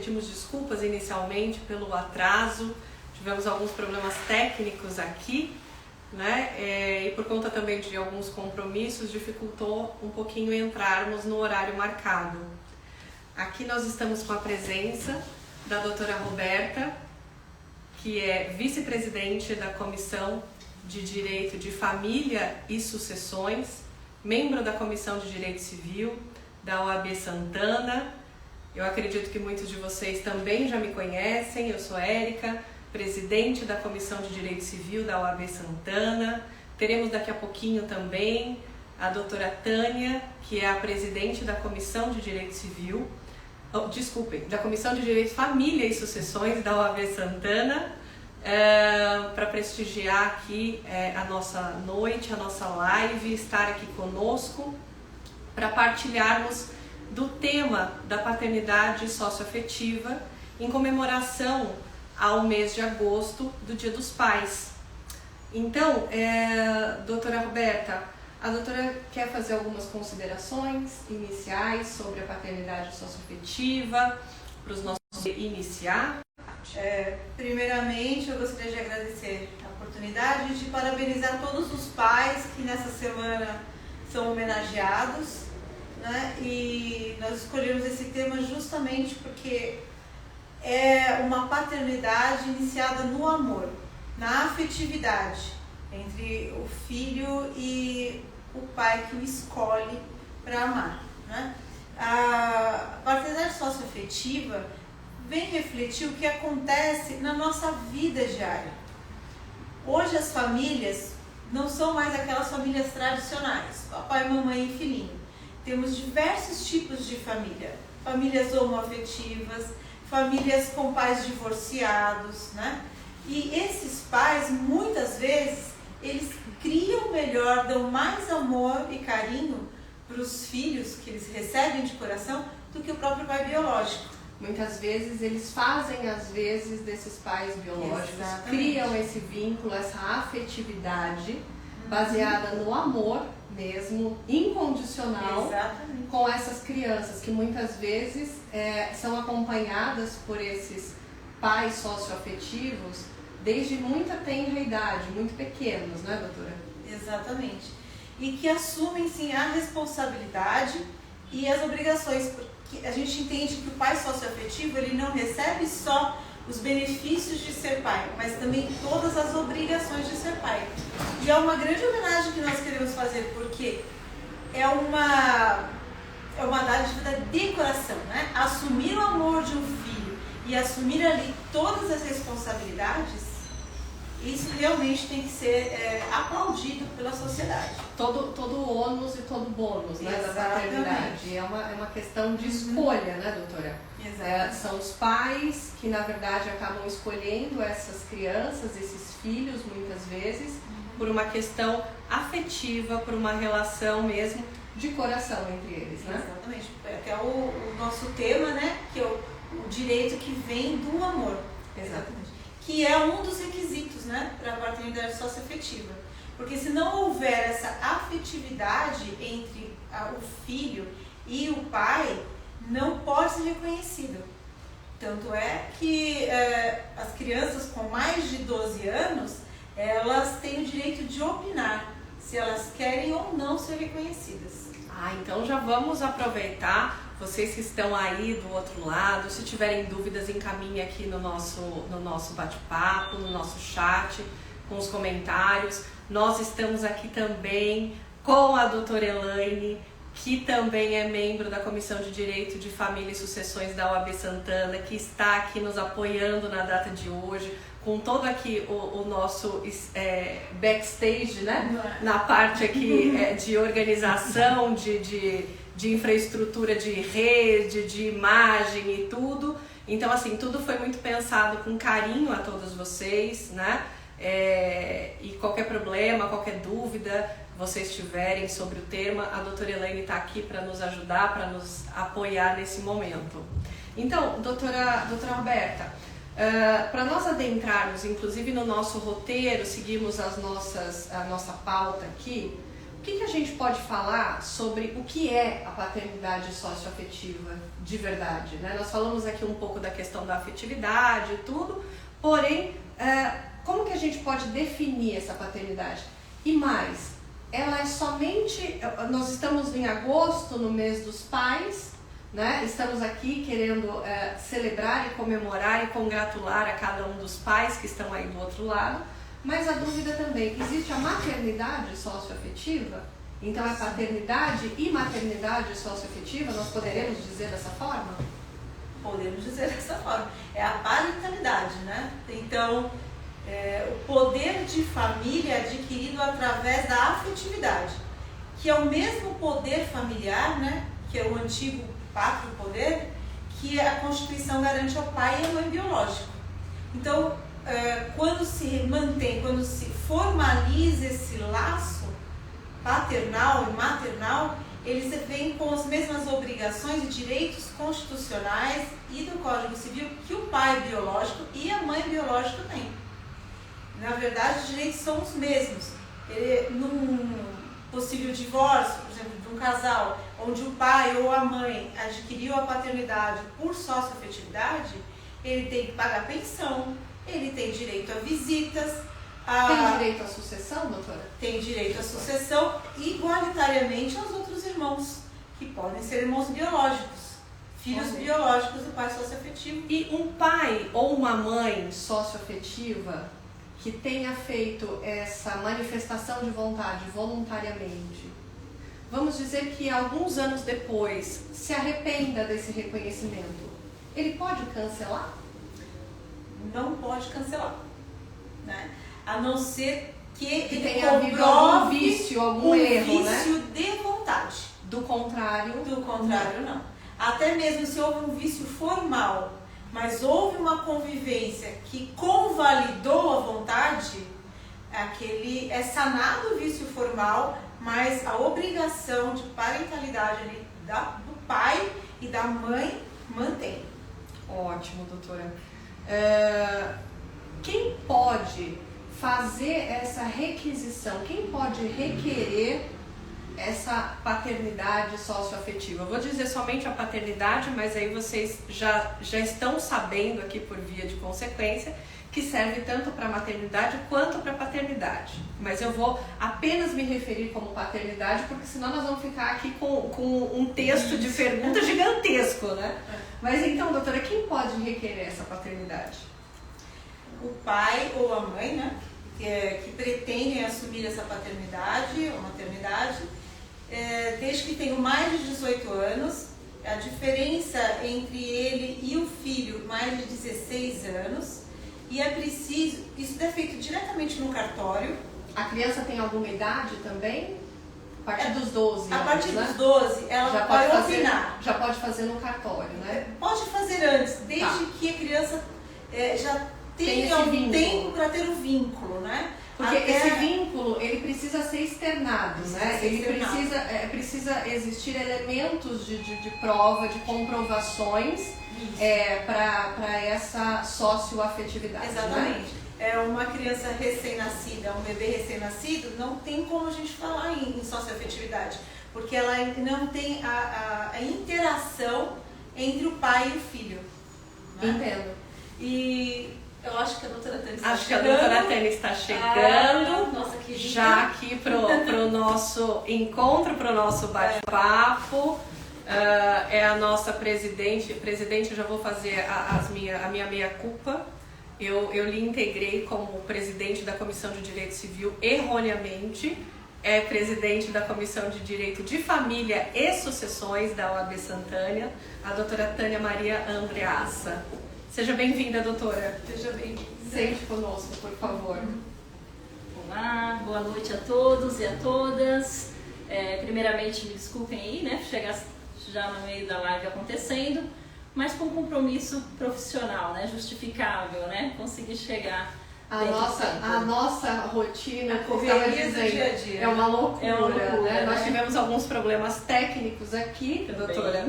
pedimos desculpas inicialmente pelo atraso, tivemos alguns problemas técnicos aqui, né? E por conta também de alguns compromissos, dificultou um pouquinho entrarmos no horário marcado. Aqui nós estamos com a presença da doutora Roberta, que é vice-presidente da Comissão de Direito de Família e Sucessões, membro da Comissão de Direito Civil da OAB Santana. Eu acredito que muitos de vocês também já me conhecem. Eu sou Érica, presidente da Comissão de Direito Civil da OAB Santana. Teremos daqui a pouquinho também a doutora Tânia, que é a presidente da Comissão de Direito Civil, da Comissão de Direito, Família e Sucessões da OAB Santana, para prestigiar aqui a nossa noite, a nossa live, estar aqui conosco para partilharmos do tema da paternidade socioafetiva em comemoração ao mês de agosto do Dia dos Pais. Então, doutora Roberta, a doutora quer fazer algumas considerações iniciais sobre a paternidade socioafetiva para os nossos iniciar? Primeiramente, eu gostaria de agradecer a oportunidade de parabenizar todos os pais que nessa semana são homenageados, né? E nós escolhemos esse tema justamente porque é uma paternidade iniciada no amor, na afetividade entre o filho e o pai que o escolhe para amar, né? A paternidade socioafetiva vem refletir o que acontece na nossa vida diária. Hoje as famílias não são mais aquelas famílias tradicionais, papai, mamãe e filhinho. Temos diversos tipos de família, famílias homoafetivas, famílias com pais divorciados, né? E esses pais, muitas vezes, eles criam melhor, dão mais amor e carinho para os filhos que eles recebem de coração do que o próprio pai biológico. Muitas vezes eles fazem, às vezes, desses pais biológicos, Exatamente. Criam esse vínculo, essa afetividade baseada no amor mesmo, incondicional. Exatamente. Com essas crianças que muitas vezes são acompanhadas por esses pais socioafetivos desde muita tenra idade, muito pequenos, né, doutora? Exatamente. E que assumem, sim, a responsabilidade e as obrigações, porque a gente entende que o pai socioafetivo, ele não recebe só os benefícios de ser pai, mas também todas as obrigações de ser pai. E é uma grande homenagem que nós queremos fazer, porque é uma dádiva de coração, né? Assumir o amor de um filho e assumir ali todas as responsabilidades, isso realmente tem que ser aplaudido pela sociedade. Todo ônus e todo bônus, né, da paternidade. É uma questão de escolha, né, doutora? São os pais que, na verdade, acabam escolhendo essas crianças, esses filhos, muitas vezes, por uma questão afetiva, por uma relação mesmo de coração entre eles, né? Exatamente. É o nosso tema, né, que é o direito que vem do amor. Exatamente. Que é um dos requisitos, né, para a paternidade socioafetiva. Porque se não houver essa afetividade entre o filho e o pai, não pode ser reconhecido. Tanto é que as crianças com mais de 12 anos, elas têm o direito de opinar se elas querem ou não ser reconhecidas. Então já vamos aproveitar, vocês que estão aí do outro lado, se tiverem dúvidas, encaminhe aqui no nosso bate-papo, no nosso chat, com os comentários. Nós estamos aqui também com a doutora Elaine, que também é membro da Comissão de Direito de Família e Sucessões da OAB Santana, que está aqui nos apoiando na data de hoje, com todo aqui o nosso backstage, né? Na parte aqui de organização, de infraestrutura de rede, de imagem e tudo. Então, assim, tudo foi muito pensado com carinho a todos vocês, né? E qualquer problema, qualquer dúvida vocês tiverem sobre o tema, a doutora Elaine está aqui para nos ajudar, para nos apoiar nesse momento. Então, doutora Roberta, para nós adentrarmos, inclusive no nosso roteiro, seguimos a nossa pauta aqui, que a gente pode falar sobre o que é a paternidade socioafetiva de verdade, né? Nós falamos aqui um pouco da questão da afetividade e tudo, porém, como que a gente pode definir essa paternidade? E mais, ela é somente... Nós estamos em agosto, no mês dos pais, né? Estamos aqui querendo celebrar e comemorar e congratular a cada um dos pais que estão aí do outro lado. Mas a dúvida também, existe a maternidade socioafetiva? Então é paternidade e maternidade socioafetiva, nós poderemos dizer dessa forma? Podemos dizer dessa forma. É a parentalidade, né? Então, o poder de família é adquirido através da afetividade, que é o mesmo poder familiar, né? Que é o antigo pátrio poder, que a Constituição garante ao pai e à mãe biológico. Então, quando se mantém, quando se formaliza esse laço paternal e maternal, eles vêm com as mesmas obrigações e direitos constitucionais e do Código Civil que o pai biológico e a mãe biológica têm. Na verdade, os direitos são os mesmos. Num possível divórcio, por exemplo, de um casal, onde o pai ou a mãe adquiriu a paternidade por socioafetividade, ele tem que pagar pensão, ele tem direito a visitas. Tem direito à sucessão, doutora? Tem direito à sucessão igualitariamente aos outros irmãos, que podem ser irmãos biológicos, filhos biológicos do pai socioafetivo. E um pai ou uma mãe socioafetiva que tenha feito essa manifestação de vontade voluntariamente, vamos dizer que alguns anos depois se arrependa desse reconhecimento, ele pode cancelar? Não pode cancelar, né? A não ser que ele tenha havido algum vício, algum erro, vício, né? de vontade. Do contrário, não. Até mesmo se houve um vício formal, mas houve uma convivência que convalidou a vontade, é sanado o vício formal, mas a obrigação de parentalidade ali do pai e da mãe mantém. Ótimo, doutora. Quem pode fazer essa requisição? Quem pode requerer essa paternidade socioafetiva? Eu vou dizer somente a paternidade, mas aí vocês já estão sabendo aqui por via de consequência que serve tanto para maternidade quanto para paternidade. Mas eu vou apenas me referir como paternidade, porque senão nós vamos ficar aqui com um texto de pergunta gigantesco, né? Mas então, doutora, quem pode requerer essa paternidade? O pai ou a mãe, né? Que pretendem assumir essa paternidade ou maternidade, desde que tenham mais de 18 anos, a diferença entre ele e o filho, mais de 16 anos, e é preciso, isso é feito diretamente no cartório. A criança tem alguma idade também? A partir dos 12 anos, a partir né? dos 12, ela já vai pode opinar. Já pode fazer no cartório, né? Pode fazer antes, desde que a criança já tenha um tempo para ter o vínculo, né? Porque esse vínculo, ele precisa ser externado, né? Ele precisa existir elementos de prova, de comprovações para essa socioafetividade. Exatamente. Né? É uma criança recém-nascida, um bebê recém-nascido, não tem como a gente falar em socioafetividade, porque ela não tem a interação entre o pai e o filho. Né? Entendo. E eu acho que a doutora Tânia está chegando. Acho que a doutora Tânia está chegando. Nossa querida. Já aqui pro nosso encontro, pro nosso bate-papo. É a nossa presidente. Presidente, eu já vou fazer a minha meia-culpa. Eu lhe integrei como presidente da Comissão de Direito Civil erroneamente. É presidente da Comissão de Direito de Família e Sucessões da OAB Santana, a doutora Tânia Maria Andreassa. Seja bem-vinda, doutora. Seja bem-vinda. Sente conosco, por favor. Olá, boa noite a todos e a todas. Primeiramente, me desculpem aí, né, chegar já no meio da live acontecendo, mas com compromisso profissional, né, justificável, né, conseguir chegar. A nossa rotina, como estava estava dizendo, dia a dia. é uma loucura, né? né? Nós tivemos alguns problemas técnicos aqui, Também, doutora,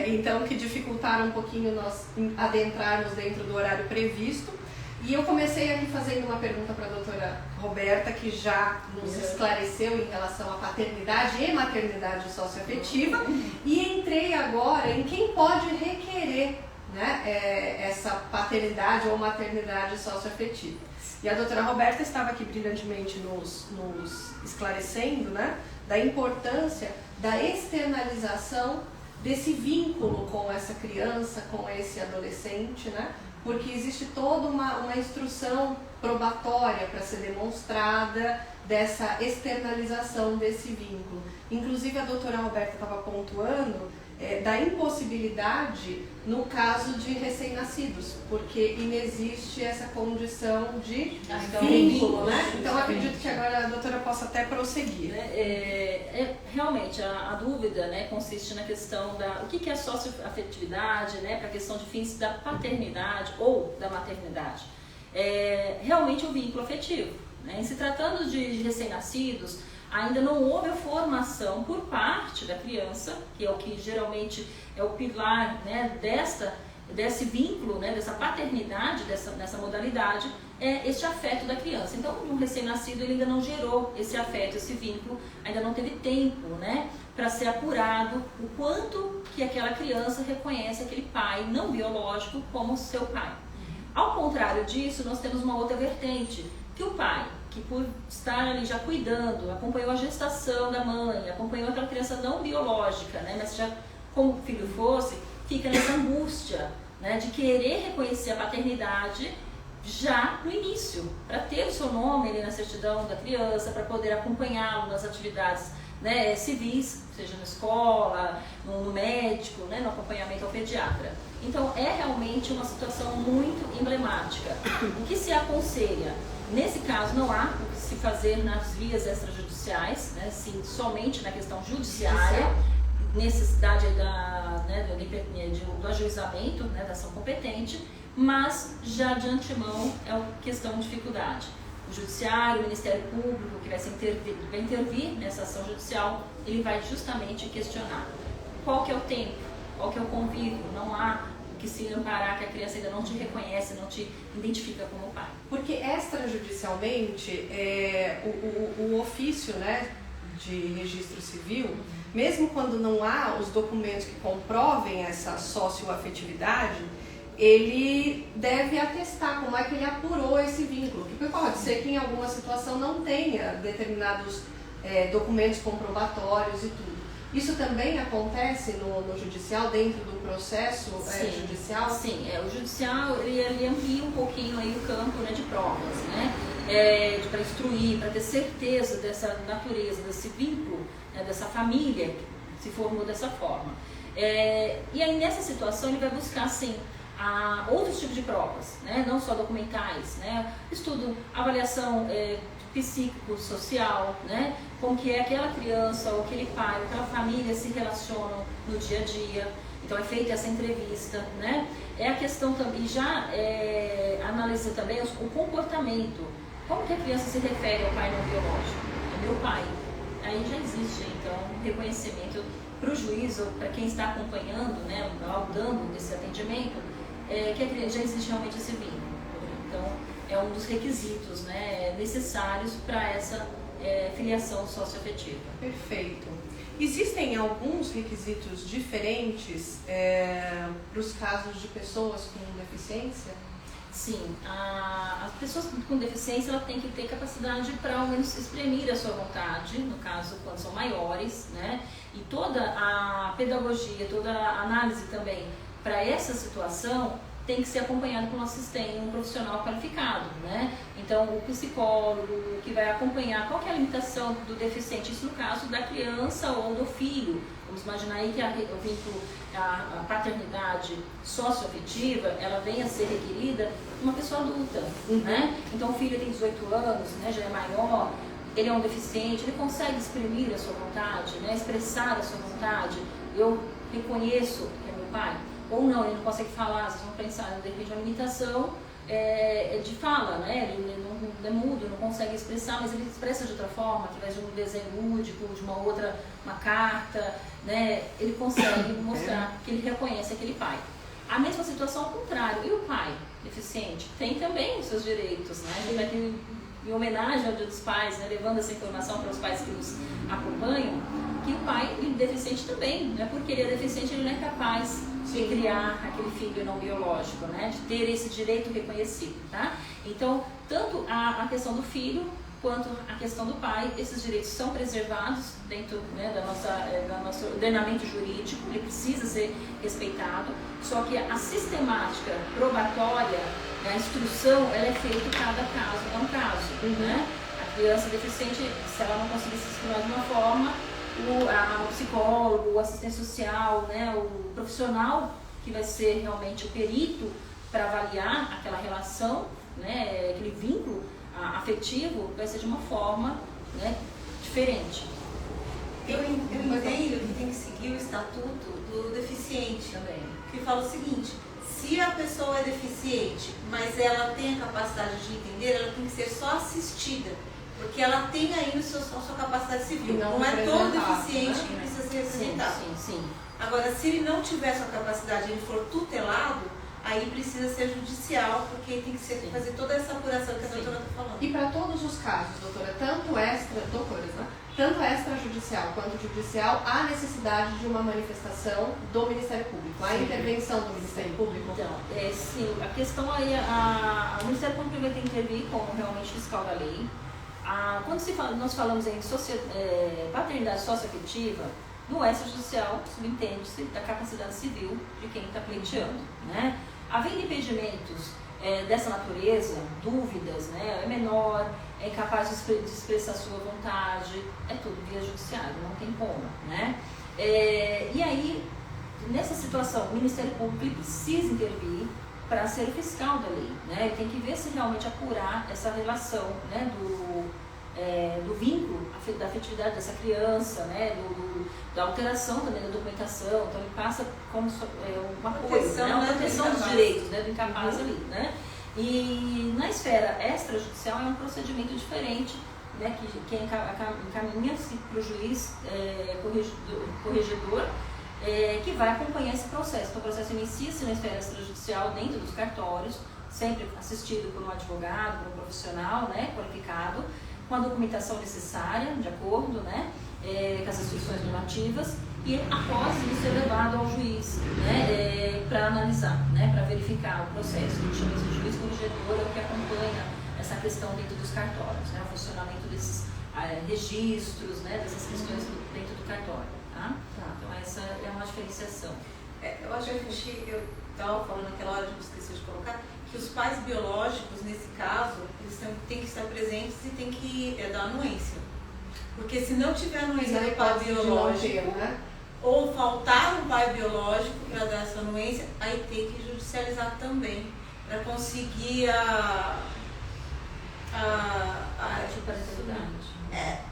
então que dificultaram um pouquinho nós adentrarmos dentro do horário previsto. E eu comecei aqui fazendo uma pergunta para a doutora Roberta, que já nos esclareceu em relação à paternidade e maternidade socioafetiva, e entrei agora em quem pode requerer, né, essa paternidade ou maternidade socioafetiva. E a doutora Roberta estava aqui brilhantemente nos esclarecendo, né, da importância da externalização desse vínculo com essa criança, com esse adolescente, né? Porque existe toda uma instrução probatória para ser demonstrada dessa externalização desse vínculo. Inclusive a doutora Roberta estava pontuando da impossibilidade no caso de recém-nascidos, porque inexiste essa condição de vínculo, né? Então acredito que agora a doutora possa até prosseguir. Realmente a dúvida, né, consiste na questão da o que é socioafetividade, né, para a questão de fins da paternidade ou da maternidade. Realmente o vínculo afetivo, né? Em se tratando de recém-nascidos, ainda não houve a formação por parte da criança, que é o que geralmente é o pilar, né, desse vínculo, né, dessa paternidade, dessa modalidade, este afeto da criança. Então, um recém-nascido ele ainda não gerou esse afeto, esse vínculo, ainda não teve tempo, né, para ser apurado o quanto que aquela criança reconhece aquele pai não biológico como seu pai. Ao contrário disso, nós temos uma outra vertente, que o pai, que por estar ali já cuidando, acompanhou a gestação da mãe, acompanhou aquela criança não biológica, né, mas já como o filho fosse, fica nessa angústia, né, de querer reconhecer a paternidade já no início, para ter o seu nome ali na certidão da criança, para poder acompanhá-lo nas atividades, né, civis, seja na escola, no médico, né, no acompanhamento ao pediatra. Então é realmente uma situação muito emblemática. O que se aconselha? Nesse caso não há o que se fazer nas vias extrajudiciais, né, sim, somente na questão judiciária, necessidade do ajuizamento, né, da ação competente, mas já de antemão é uma questão de dificuldade. O judiciário, o Ministério Público, que vai intervir nessa ação judicial, ele vai justamente questionar qual que é o tempo, qual que é o convívio, não há que se amparar que a criança ainda não te reconhece, não te identifica como pai. Porque extrajudicialmente, o ofício, né, de registro civil, mesmo quando não há os documentos que comprovem essa socioafetividade, ele deve atestar como é que ele apurou esse vínculo. Porque pode ser que em alguma situação não tenha determinados documentos comprobatórios e tudo. Isso também acontece no judicial, dentro do processo judicial? Sim, o judicial ele amplia um pouquinho aí o campo, né, de provas, né, para instruir, para ter certeza dessa natureza, desse vínculo, né, dessa família que se formou dessa forma. E aí nessa situação ele vai buscar, sim, outros tipos de provas, né, não só documentais, né, estudo, avaliação psicossocial, né, como que aquela criança ou aquele pai, ou aquela família se relacionam no dia a dia. Então é feita essa entrevista, né? É a questão também, já analisa também o comportamento. Como que a criança se refere ao pai não biológico? É meu pai. Aí já existe, então, um reconhecimento para o juiz ou para quem está acompanhando, né, dando esse atendimento, que já existe realmente esse vínculo. Então, é um dos requisitos, né, necessários para essa filiação socioafetiva. Perfeito. Existem alguns requisitos diferentes para os casos de pessoas com deficiência? Sim, as pessoas com deficiência ela tem que ter capacidade para ao menos exprimir a sua vontade, no caso quando são maiores, né? E toda a pedagogia, toda a análise também para essa situação tem que ser acompanhado por um assistente, um profissional qualificado, né? Então, o psicólogo que vai acompanhar qual que é a limitação do deficiente, isso no caso da criança ou do filho. Vamos imaginar aí que o vínculo, a paternidade socioafetiva, ela venha a ser requerida uma pessoa adulta, né? Então, o filho tem 18 anos, né, já é maior, ele é um deficiente, ele consegue exprimir a sua vontade, né, expressar a sua vontade. Eu reconheço que é meu pai. Ou não, ele não consegue falar, vocês vão pensar, de repente, uma limitação de fala, né? Ele não é mudo, não consegue expressar, mas ele expressa de outra forma, através de um desenho lúdico, de uma carta, né? Ele consegue mostrar que ele reconhece aquele pai. A mesma situação ao contrário, e o pai? deficiente tem também os seus direitos, né? A gente vai ter, em homenagem ao Dia dos Pais, né, levando essa informação para os pais que nos acompanham, que o pai deficiente também, né, porque ele é deficiente, ele não é capaz de criar aquele filho não biológico, né, de ter esse direito reconhecido, tá? Então, tanto a questão do filho quanto a questão do pai, esses direitos são preservados dentro, né, do nosso ordenamento jurídico, ele precisa ser respeitado, só que a sistemática probatória, né, a instrução, ela é feita cada caso, é um caso, né? A criança deficiente, se ela não conseguir se expressar de uma forma, o psicólogo, o assistente social, né, o profissional que vai ser realmente o perito para avaliar aquela relação, né, aquele vínculo afetivo, vai ser de uma forma, né, diferente. Eu entendo que tem que seguir o estatuto do deficiente Também. que fala o seguinte: se a pessoa é deficiente, mas ela tem a capacidade de entender, ela tem que ser só assistida, porque ela tem ainda a sua capacidade civil. Não é todo deficiente que precisa ser representado. Sim. Agora, se ele não tiver essa capacidade, ele for tutelado, aí precisa ser judicial, porque tem que fazer toda essa apuração que a doutora está falando. E para todos os casos, doutora, tanto extrajudicial quanto judicial, há necessidade de uma manifestação do Ministério Público, há intervenção do Ministério Público? Então, sim, a questão aí, o Ministério Público vai ter que intervir como realmente fiscal da lei. Quando nós falamos em paternidade socioafetiva, no extrajudicial subentende-se da capacidade civil de quem está pleiteando, né? Havendo impedimentos dessa natureza, dúvidas, né? É menor, é incapaz de expressar sua vontade, é tudo via judiciário, não tem como, né? E aí, nessa situação, o Ministério Público precisa intervir para ser o fiscal da lei, né? Ele tem que ver se realmente apurar essa relação, né, do vínculo, da afetividade dessa criança, né, da alteração também da documentação, então ele passa como uma coisa, né, uma proteção dos direitos, né, do incapaz ali, né? E na esfera extrajudicial é um procedimento diferente, né, que encaminha-se para o juiz corregedor, que vai acompanhar esse processo. Então o processo inicia-se na esfera extrajudicial dentro dos cartórios, sempre assistido por um advogado, por um profissional, né, qualificado, com a documentação necessária, de acordo, né, com as instruções normativas, e após isso é levado ao juiz, né, para analisar, né, para verificar o processo. A gente chama esse juiz corregedor, é o que acompanha essa questão dentro dos cartórios, né, o funcionamento desses registros, né, dessas questões dentro do cartório. Tá? Então essa é uma diferenciação. Eu acho que eu estava falando naquela hora, eu esqueci de colocar, que os pais biológicos, nesse caso, eles têm que estar presentes e têm que dar anuência. Porque se não tiver anuência do pai biológico, né? ou faltar um pai biológico para dar essa anuência, aí tem que judicializar também, para conseguir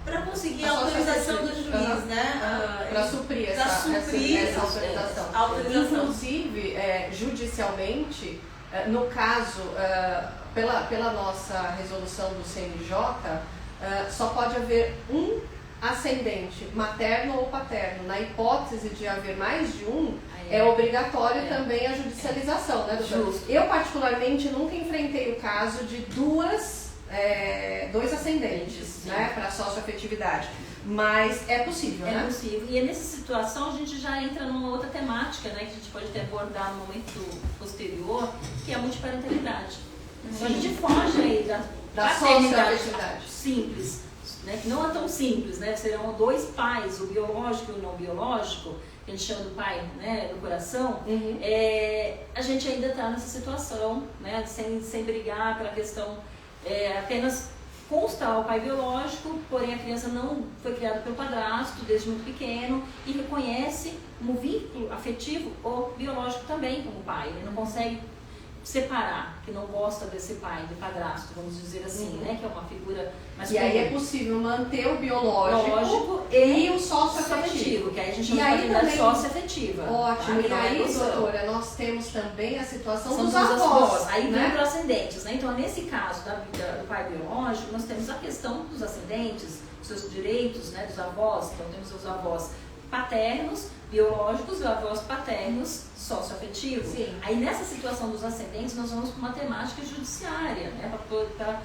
para conseguir a autorização do juiz, né? Para suprir essa autorização. Inclusive, judicialmente, no caso, pela nossa resolução do CNJ, só pode haver um ascendente, materno ou paterno. Na hipótese de haver mais de um, é obrigatório também a judicialização, né, doutora? Justo. Eu, particularmente, nunca enfrentei o caso de dois ascendentes, né, para socioafetividade. Mas é possível, né? É possível. E nessa situação a gente já entra numa outra temática, né, que a gente pode até abordar no momento posterior, que é a multiparentalidade. Então a gente foge aí da socioafetividade simples, né, que não é tão simples, né? Serão dois pais, o biológico e o não biológico, que a gente chama do pai, né, do coração. A gente ainda está nessa situação, né, sem brigar pela questão apenas consta o pai biológico, porém a criança não foi criada pelo padrasto desde muito pequeno e reconhece como vínculo afetivo o biológico também como pai. Ele não consegue separar, que não gosta desse pai, do padrasto, vamos dizer assim, né, que é uma figura mais comum. E aí é possível manter o biológico e o socioafetivo, que aí a gente chama de paternidade socioafetiva. Ótimo. E aí, doutora, nós temos também a situação dos avós. Aí né? vem para os ascendentes, né? Então, nesse caso do pai biológico, nós temos a questão dos ascendentes, seus direitos, né, dos avós. Então, temos os avós paternos, biológicos e avós paternos socioafetivos. Sim. Aí nessa situação dos ascendentes nós vamos para uma temática judiciária, né, para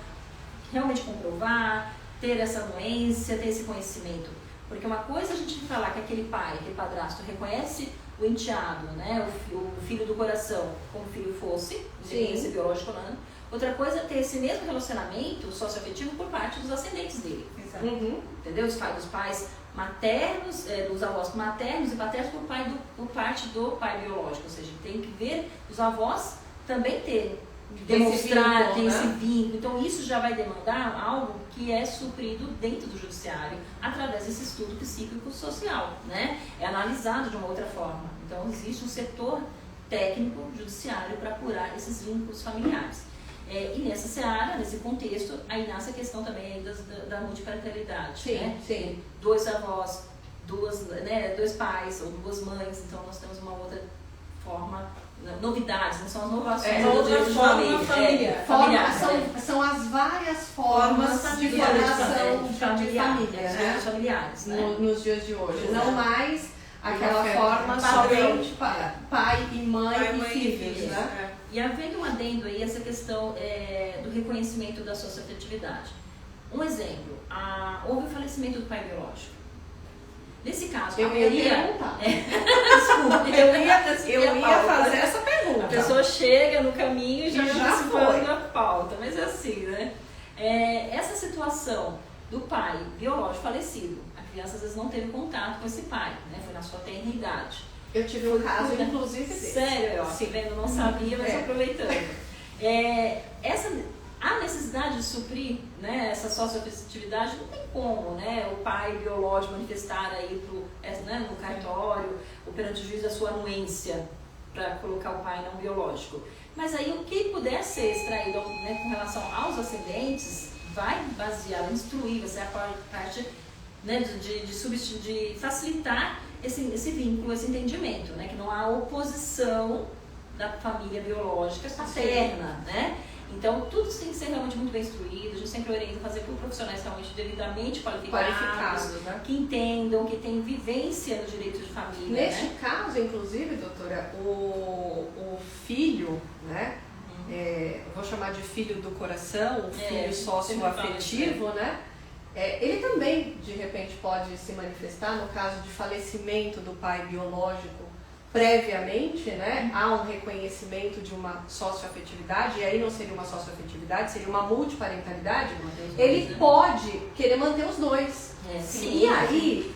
realmente comprovar, ter essa anuência, ter esse conhecimento. Porque uma coisa é a gente falar que aquele pai, aquele padrasto reconhece o enteado, né, o filho do coração, como filho fosse, esse biológico não. Outra coisa é ter esse mesmo relacionamento socioafetivo por parte dos ascendentes dele. Exato. Entendeu? Dos pais maternos, dos avós maternos e paternos por parte do pai biológico. Ou seja, tem que ver os avós também demonstrar, ter esse vínculo. Então isso já vai demandar algo que é suprido dentro do judiciário através desse estudo psíquico-social, né? É analisado de uma outra forma. Então existe um setor técnico judiciário para apurar esses vínculos familiares. E nessa seara, nesse contexto, aí nasce a questão também aí da multiparentalidade. Sim, né? sim. 2 avós, 2 pais ou 2 mães, então nós temos uma outra forma, novidades, não são as inovações do direito de família. São as várias formas de formação de família, né? Familiares, né? Nos dias de hoje. Exato. Não mais aquela forma padrão. somente pai e mãe e filhos, Isso. né? E havendo um adendo aí, essa questão do reconhecimento da socioafetividade. Um exemplo, houve o falecimento do pai biológico. Nesse caso, Eu ia perguntar. Desculpa, Eu ia fazer essa pergunta. A pessoa chega no caminho e já foi a pauta, mas é assim, né? Essa situação do pai biológico falecido, a criança às vezes não teve contato com esse pai, né? Foi na sua tenra idade. Eu tive um caso, inclusive, desse. Sério, ó, Sim. vendo, não sabia, mas aproveitando. A necessidade de suprir, né, essa socioafetividade não tem como, né, o pai biológico manifestar aí no cartório ou perante o juiz a sua anuência para colocar o pai não biológico. Mas aí o que puder ser extraído, né, com relação aos ascendentes vai basear, instruir, vai ser a parte, né, de facilitar esse vínculo, esse entendimento, né, que não há oposição da família biológica paterna, né? Então, tudo tem que ser realmente muito bem instruído. A gente sempre orienta a fazer por profissionais realmente devidamente qualificados, né? que entendam, que tenham vivência no direito de família. Neste né? caso, inclusive, doutora, o filho, né? Eu vou chamar de filho do coração, o filho socioafetivo, né? Ele também, de repente, pode se manifestar no caso de falecimento do pai biológico previamente, né? Há um reconhecimento de uma socioafetividade, e aí não seria uma socioafetividade, seria uma multiparentalidade. Ele pode querer manter os dois. Sim. E aí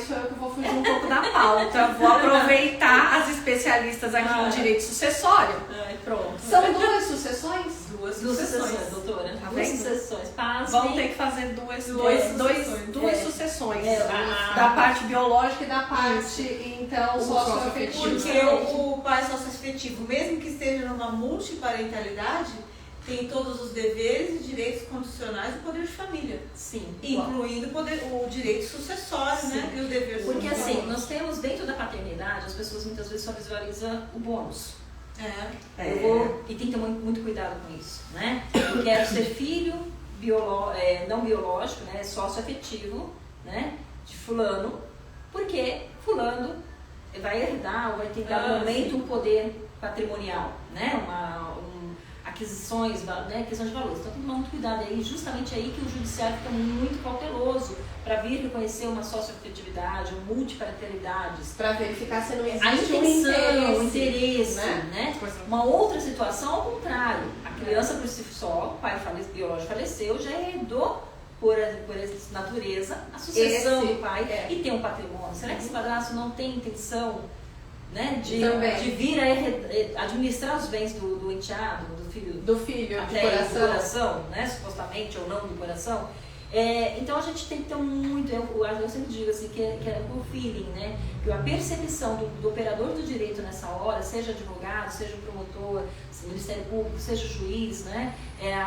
sou eu que vou fugir um pouco da pauta. Vou aproveitar as especialistas aqui em direito sucessório. Pronto. São 2 sucessões? Duas sucessões, doutora. Tá 2 vendo? sucessões. Vamos ter que fazer duas sucessões. Da parte biológica e da parte, então, socioafetiva. Porque o pai socioafetivo, mesmo que esteja numa multiparentalidade, tem todos os deveres e direitos condicionais do poder de família. Sim. Incluindo o direito sucessório, né? E o dever Porque sucessório. assim, nós temos dentro da paternidade, as pessoas muitas vezes só visualizam o bônus. E tem que ter muito cuidado com isso, né? Eu quero ser filho não biológico, né? Socioafetivo, né? De fulano, porque fulano vai herdar ou vai ter dado momento um poder patrimonial, né? Aquisições, né? Questão de valores. Então tem que tomar muito cuidado aí, justamente aí que o judiciário fica muito cauteloso para vir reconhecer uma socioafetividade ou multiparentalidades. Para verificar se não A existe intenção, o interesse, né? Uma outra situação ao contrário. A criança por si só, o pai biológico faleceu, já herdou por natureza a sucessão do pai e tem um patrimônio. Será que esse padrasto não tem intenção, né, de vir a administrar os bens do enteado, do filho até do coração, né, supostamente ou não do coração? Então a gente tem que ter muito, eu sempre digo assim, que é o feeling, né? Que a percepção do operador do direito nessa hora, seja advogado, seja promotor, Ministério Público, seja juiz, né?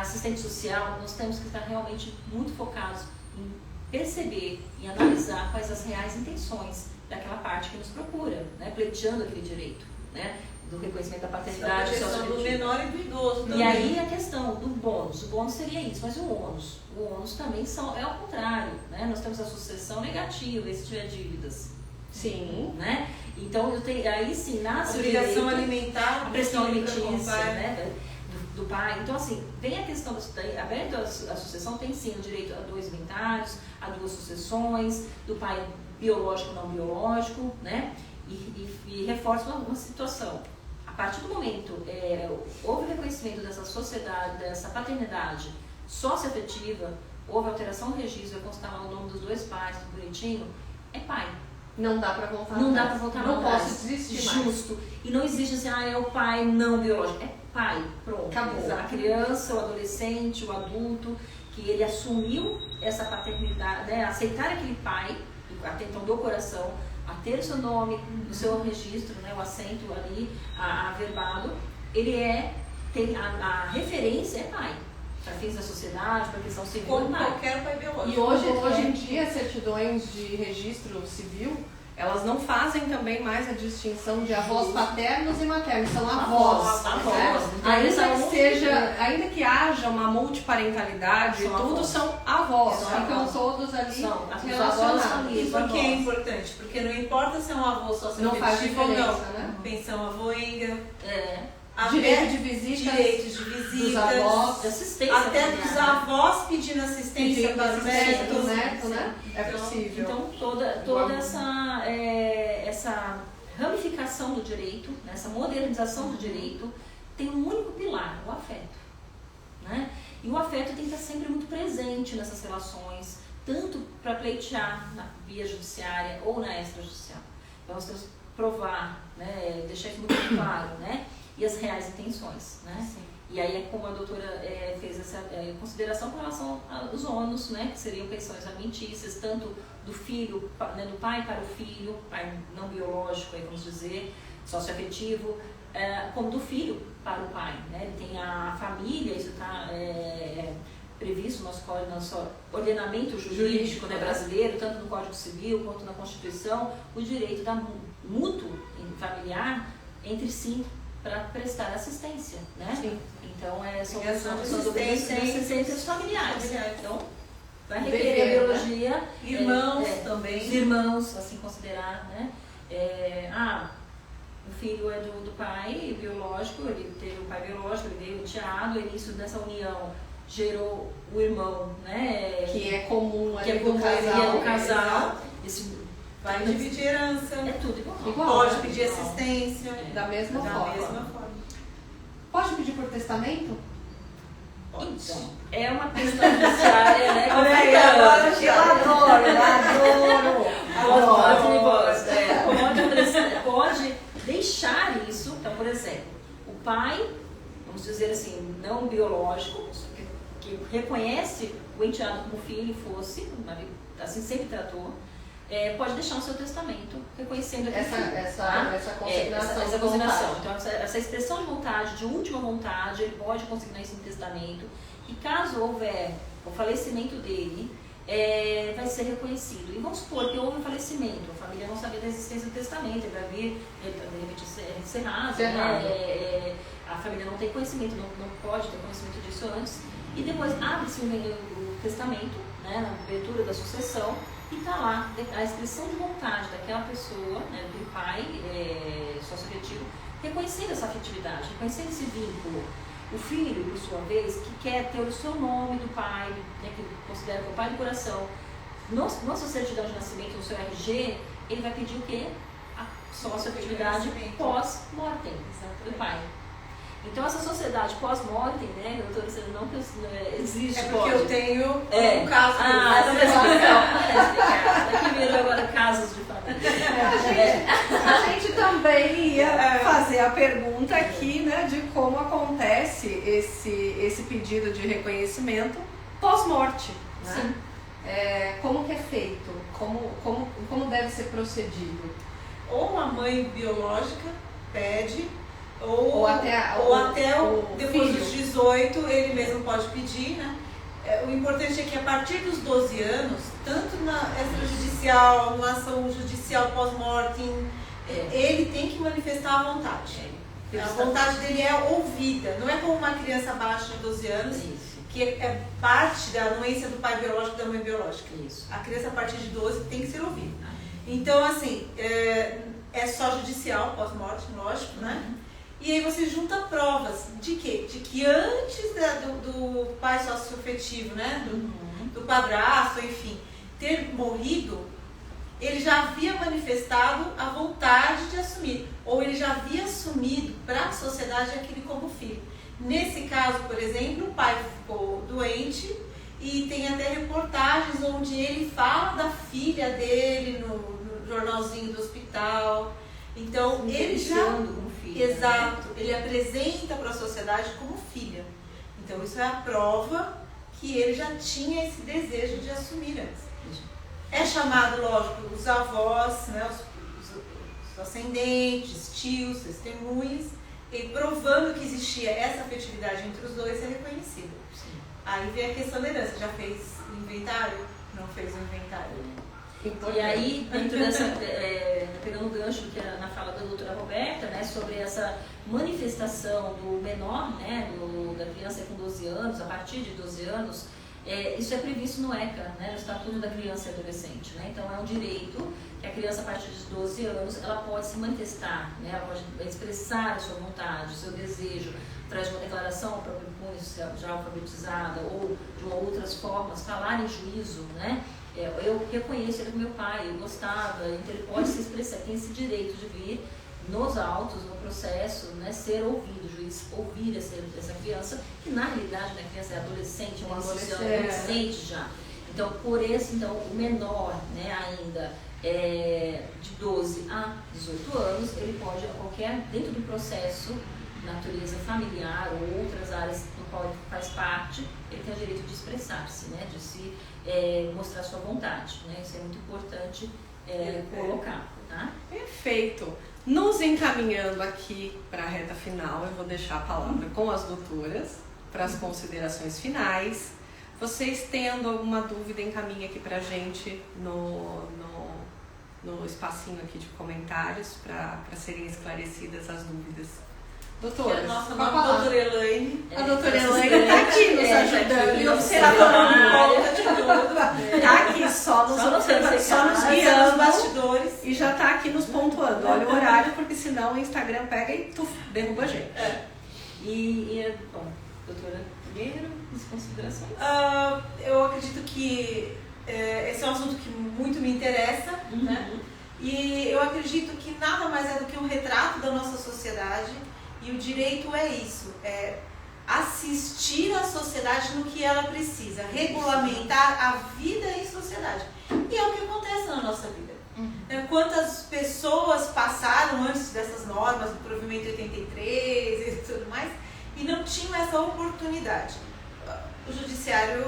Assistente social, nós temos que estar realmente muito focados em perceber e analisar quais as reais intenções daquela parte que nos procura, né? Pleiteando aquele direito, né? Do reconhecimento da paternidade, a questão do menor e do idoso também. E aí a questão do bônus, o bônus seria isso, mas o ônus também é ao contrário, né? Nós temos a sucessão negativa, se tiver dívidas. Sim. Né? Então, aí sim, nasce obrigação o direito, alimentar, a pressão alimentícia, alimentícia, né? Do pai. Então, assim, vem a questão aberto à sucessão, tem sim o direito a 2 inventários, a 2 sucessões, do pai biológico e não biológico, né? E reforça uma situação. A partir do momento houve reconhecimento dessa sociedade, dessa paternidade socioafetiva, houve alteração no registro, vai constar lá o nome dos 2 pais, tudo bonitinho, é pai. Não dá pra voltar Não atrás. dá pra voltar Não atrás. posso desistir mais. Justo. E não existe assim, é o pai não biológico. É pai, pronto. Acabou. A criança, o adolescente, o adulto, que ele assumiu essa paternidade, né? Aceitar aquele pai, até então do coração, a ter o seu nome, o seu registro, né? O assento ali, averbado, ele tem a referência é pai. Para fins da sociedade, para questão civil, como qualquer pai biológico. E hoje em dia, as certidões de registro civil, elas não fazem também mais a distinção de avós paternos e maternos, são avós. Avós. Ainda que haja uma multiparentalidade, são avós, ficam todos ali relacionados. E por que é importante? Porque não importa se é um avô só não faz diferença, ou não. Né? Pensão avoenga, direito de visitas, dos avós, de assistência até familiar, dos avós pedindo assistência para os netos, netos, né? É possível. Então toda essa ramificação do direito, essa modernização do direito, tem um único pilar, o afeto. Né? E o afeto tem que estar sempre muito presente nessas relações, tanto para pleitear na via judiciária ou na extrajudicial. Então nós temos que provar, né? Deixar isso muito claro, né? E as reais intenções, né? Sim. E aí é como a doutora fez essa consideração com relação aos ônus, né? Que seriam pensões alimentícias, tanto do filho, né? Do pai para o filho, pai não biológico, aí vamos dizer, socioafetivo, como do filho para o pai, né? Ele tem a família, isso está previsto no nosso ordenamento jurídico, né, brasileiro, tanto no Código Civil quanto na Constituição, o direito da mútuo familiar entre si, para prestar assistência, né? Sim. Então, são assistências familiares. Então, vai requerer a biologia. Né? Irmãos também. Os irmãos, assim considerar, né? O filho é do pai biológico, ele teve um pai biológico, ele veio enteado, o início dessa união gerou o irmão, né? Que é comum ali do casal. Vai dividir herança. É tudo igual. Pode pedir assistência. Da mesma forma. Pode pedir por testamento? Pode. Então, é uma questão judiciária, né? Olha aí, agora eu adoro. Pode deixar isso. Então, por exemplo, o pai, vamos dizer assim, não biológico, que reconhece o enteado como filho fosse, assim sempre tratou, pode deixar no seu testamento, reconhecendo essa consignação. Então, essa expressão de vontade, de última vontade, ele pode consignar isso no testamento. E caso houver o falecimento dele, vai ser reconhecido. E vamos supor que houve um falecimento, a família não sabia da existência do testamento, ele vai vir, de repente, encerrado, né? A família não tem conhecimento, não pode ter conhecimento disso antes. E depois abre-se o testamento, né, na abertura da sucessão, e está lá a expressão de vontade daquela pessoa, né, do pai socioafetivo, reconhecendo essa afetividade, reconhecendo esse vínculo. O filho, por sua vez, que quer ter o seu nome do pai, né, que considera que é o pai do coração, na sua certidão de nascimento, no seu RG, ele vai pedir o quê? A socioafetividade pós-mortem do pai. Então, essa sociedade pós-mortem, né, doutora, você não existe. É porque eu tenho um caso. Então explicar. Daqui virou agora casos de família. A gente também ia fazer a pergunta aqui, né, de como acontece esse pedido de reconhecimento pós-morte. Né? Sim. Como que é feito? Como deve ser procedido? Ou a mãe biológica pede, ou até depois dos 18 ele mesmo pode pedir, né? O importante é que a partir dos 12 anos, tanto na extrajudicial, na ação judicial pós-mortem, ele tem que manifestar a vontade. A vontade dele é ouvida, não é como uma criança abaixo de 12 anos, que é parte da anuência do pai biológico e da mãe biológica. Isso. A criança a partir de 12 tem que ser ouvida. Então, assim, é só judicial, pós-morte, lógico, né? E aí você junta provas de quê? De que antes do pai sócio-afetivo, né? Do padrasto, enfim, ter morrido, ele já havia manifestado a vontade de assumir, ou ele já havia assumido para a sociedade aquele como filho. Nesse caso, por exemplo, o pai ficou doente e tem até reportagens onde ele fala da filha dele no jornalzinho do hospital. Então, ele já... como filha, exato, né? Ele apresenta para a sociedade como filha. Então, isso é a prova que ele já tinha esse desejo de assumir antes. É chamado, lógico, os avós, né, os ascendentes, tios, testemunhas, e provando que existia essa afetividade entre os dois é reconhecido. Sim. Aí vem a questão da herança. Já fez o inventário? Não fez o inventário. E aí, dentro dessa, pegando o gancho que na fala da doutora Roberta, né, sobre essa manifestação do menor, né, da criança com 12 anos, a partir de 12 anos, isso é previsto no ECA, né, no Estatuto da Criança e Adolescente. Né? Então, é um direito que a criança, a partir de 12 anos, ela pode se manifestar, né, ela pode expressar a sua vontade, o seu desejo, através de uma declaração para o punho já alfabetizada ou de outras formas, falar em juízo, né? Eu reconheço ele como meu pai, eu gostava, então ele pode se expressar, tem esse direito de vir nos autos, no processo, né, ser ouvido, o juiz ouvir essa criança, que na realidade, né, a criança é adolescente, é adolescente já. Então, por esse, então, o menor, né, ainda de 12 a 18 anos, ele pode, dentro do processo, natureza familiar ou outras áreas do qual ele faz parte, ele tem o direito de expressar-se, né, de se mostrar sua vontade, né? Isso é muito importante colocar, tá? Perfeito. Nos encaminhando aqui para a reta final, eu vou deixar a palavra com as doutoras para as considerações finais. Vocês tendo alguma dúvida, encaminhem aqui para a gente no espacinho aqui de comentários para serem esclarecidas as dúvidas. Doutora, a nossa doutora Elaine. A doutora Elaine está aqui nos ajudando e observando. Está aqui só nos guiando nos bastidores. E já está aqui nos pontuando. Olha o horário, porque senão o Instagram pega e derruba a gente. Bom, doutora, primeiro, as considerações? Eu acredito que esse é um assunto que muito me interessa, né? E eu acredito que nada mais é do que um retrato da nossa sociedade. E o direito é isso, é assistir a sociedade no que ela precisa, regulamentar a vida em sociedade. E é o que acontece na nossa vida. Quantas pessoas passaram antes dessas normas, do provimento 83 e tudo mais, e não tinham essa oportunidade. O judiciário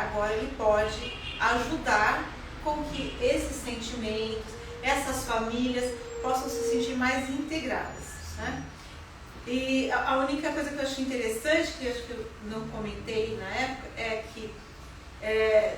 agora ele pode ajudar com que esses sentimentos, essas famílias possam se sentir mais integradas, né? E a única coisa que eu achei interessante, que eu acho que eu não comentei na época, é que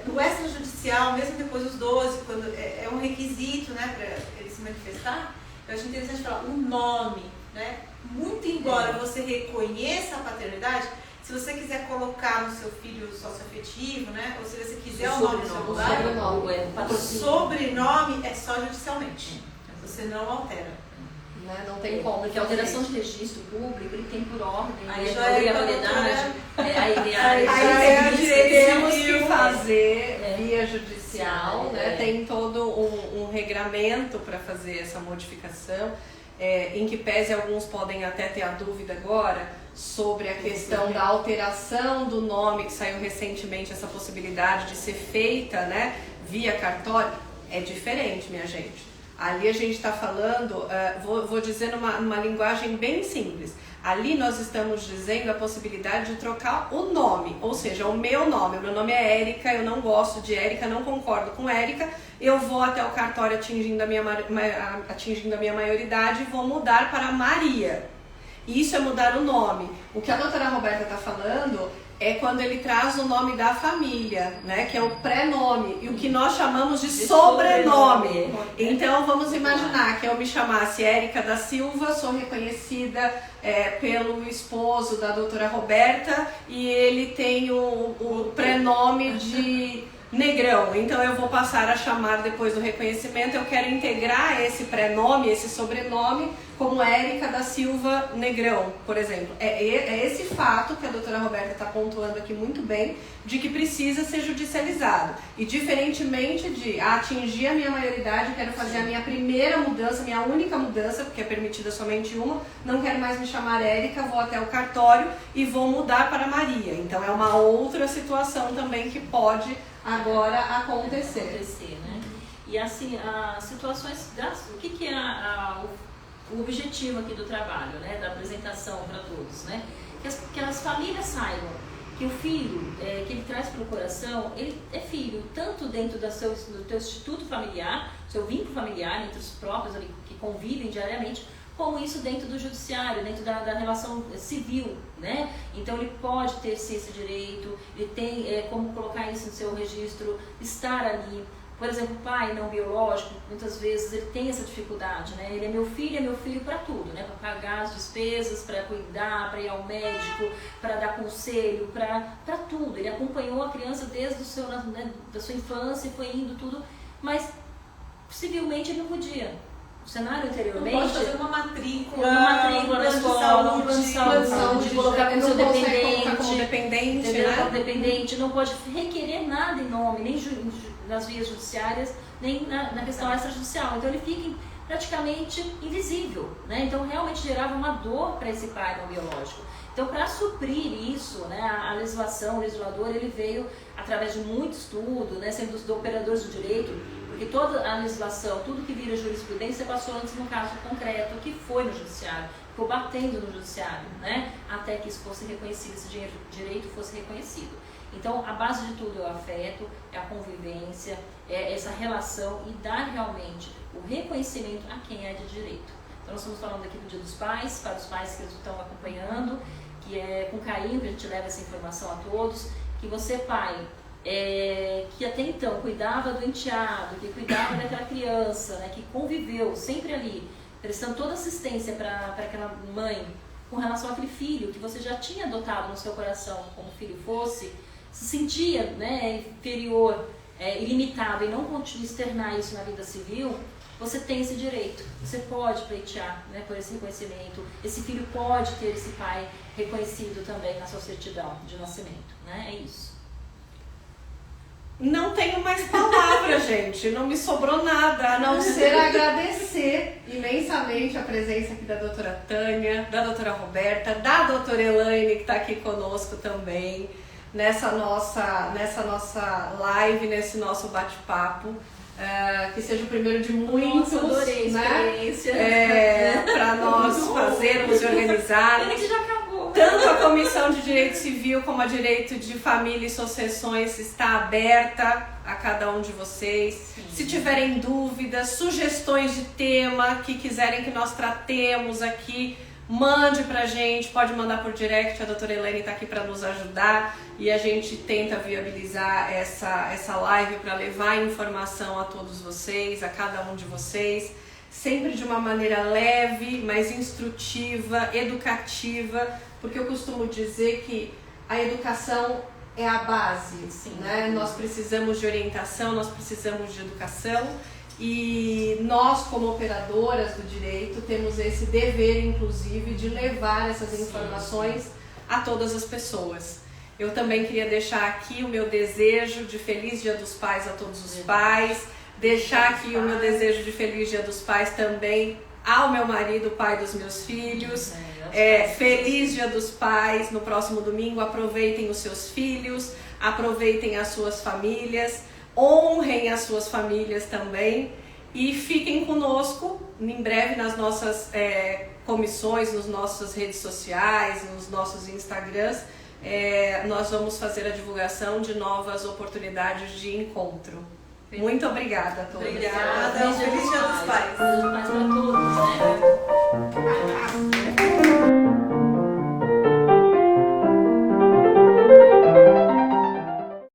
no extrajudicial, mesmo depois dos 12, quando é um requisito, né, para ele se manifestar, eu acho interessante falar o nome, né? Muito embora você reconheça a paternidade, se você quiser colocar no seu filho sócio-afetivo, né, ou se você quiser o nome do seu lugar, o sobrenome é só judicialmente. Você não altera. Né? Não tem como. Porque a alteração de registro público, ele tem por ordem, aí já é obrigatoriedade. Aí temos que fazer via judicial, né? Tem todo um regramento para fazer essa modificação, em que pese alguns podem até ter a dúvida agora sobre a questão da alteração do nome, que saiu recentemente, essa possibilidade de ser feita, né, via cartório. É diferente, minha gente. Ali a gente está falando, vou dizer numa linguagem bem simples. Ali nós estamos dizendo a possibilidade de trocar o nome, ou seja, o meu nome. O meu nome é Érica, eu não gosto de Érica, não concordo com Érica. Eu vou até o cartório atingindo a minha maioridade e vou mudar para Maria. Isso é mudar o nome. O que a doutora Roberta está falando é quando ele traz o nome da família, né, que é o pré-nome, e o que nós chamamos de sobrenome. Então vamos imaginar que eu me chamasse Érica da Silva, sou reconhecida pelo esposo da doutora Roberta, e ele tem o prenome de Negrão. Então eu vou passar a chamar depois do reconhecimento, eu quero integrar esse prenome, esse sobrenome, como Érica da Silva Negrão, por exemplo. É esse fato que a doutora Roberta está pontuando aqui muito bem, de que precisa ser judicializado. E diferentemente de atingir a minha maioridade, quero fazer a minha primeira mudança, minha única mudança, porque é permitida somente uma, não quero mais me chamar Érica, vou até o cartório e vou mudar para Maria. Então é uma outra situação também que pode agora acontecer. Né? E assim, as situações, o que é o objetivo aqui do trabalho, né? Da apresentação para todos, né? Que as famílias saibam que o filho que ele traz pelo coração, ele é filho, tanto dentro do teu instituto familiar, seu vínculo familiar, entre os próprios ali, que convivem diariamente, como isso dentro do judiciário, dentro da relação civil, né? Então ele pode ter esse direito, ele tem como colocar isso no seu registro, estar ali. Por exemplo, o pai não biológico, muitas vezes ele tem essa dificuldade, né? Ele é meu filho para tudo, né? Para pagar as despesas, para cuidar, para ir ao médico, para dar conselho, para tudo. Ele acompanhou a criança desde da sua infância e foi indo tudo, mas civilmente ele não podia. O cenário anteriormente... Não pode fazer uma matrícula na escola, um plano de saúde, colocar como seu dependente, como dependente, não pode requerer nada em nome, nem nas vias judiciárias, nem na questão extrajudicial. Então ele fica praticamente invisível, né? Então realmente gerava uma dor para esse pai não biológico. Então, para suprir isso, né, a legislação, o legislador, ele veio através de muito estudo, né, sendo dos operadores do direito, porque toda a legislação, tudo que vira jurisprudência passou antes no caso concreto, que foi no judiciário, ficou batendo no judiciário, né, até que isso fosse reconhecido, esse direito fosse reconhecido. Então, a base de tudo é o afeto, é a convivência, é essa relação e dar realmente o reconhecimento a quem é de direito. Então, nós estamos falando aqui do Dia dos Pais, para os pais que estão acompanhando, que é com carinho que a gente leva essa informação a todos, que você, pai, que até então cuidava do enteado, que cuidava daquela criança, né, que conviveu sempre ali, prestando toda assistência para aquela mãe, com relação àquele filho que você já tinha adotado no seu coração, como filho fosse, se sentia, né, inferior, ilimitado e não continua externar isso na vida civil, você tem esse direito, você pode pleitear, né, por esse reconhecimento, esse filho pode ter esse pai reconhecido também na sua certidão de nascimento, né, é isso. Não tenho mais palavras, gente, não me sobrou nada, a não ser agradecer imensamente a presença aqui da doutora Tânia, da doutora Roberta, da doutora Elaine, que está aqui conosco também, nessa nossa live, nesse nosso bate-papo. Que seja o primeiro de muitos, adorei a experiência, para nós fazermos e organizarmos. Já acabou. Tanto a Comissão de Direito Civil como a Direito de Família e Sucessões está aberta a cada um de vocês. Sim. Se tiverem dúvidas, sugestões de tema que quiserem que nós tratemos aqui, mande pra gente, pode mandar por direct, a doutora Elaine está aqui para nos ajudar e a gente tenta viabilizar essa live para levar informação a todos vocês, a cada um de vocês, sempre de uma maneira leve, mas instrutiva, educativa, porque eu costumo dizer que a educação é a base, sim, né? Nós precisamos de orientação, nós precisamos de educação. E nós, como operadoras do direito, temos esse dever, inclusive, de levar essas informações a todas as pessoas. Eu também queria deixar aqui o meu desejo de Feliz Dia dos Pais a todos os pais, deixar aqui o meu desejo de Feliz Dia dos Pais também ao meu marido, pai dos meus filhos. Feliz Dia dos Pais, no próximo domingo, aproveitem os seus filhos, aproveitem as suas famílias, honrem as suas famílias também e fiquem conosco em breve nas nossas comissões, nas nossas redes sociais, nos nossos Instagrams. Nós vamos fazer a divulgação de novas oportunidades de encontro. Muito obrigada a todos. Obrigada. Feliz Dia dos Pais. Feliz Dia dos Pais para todos.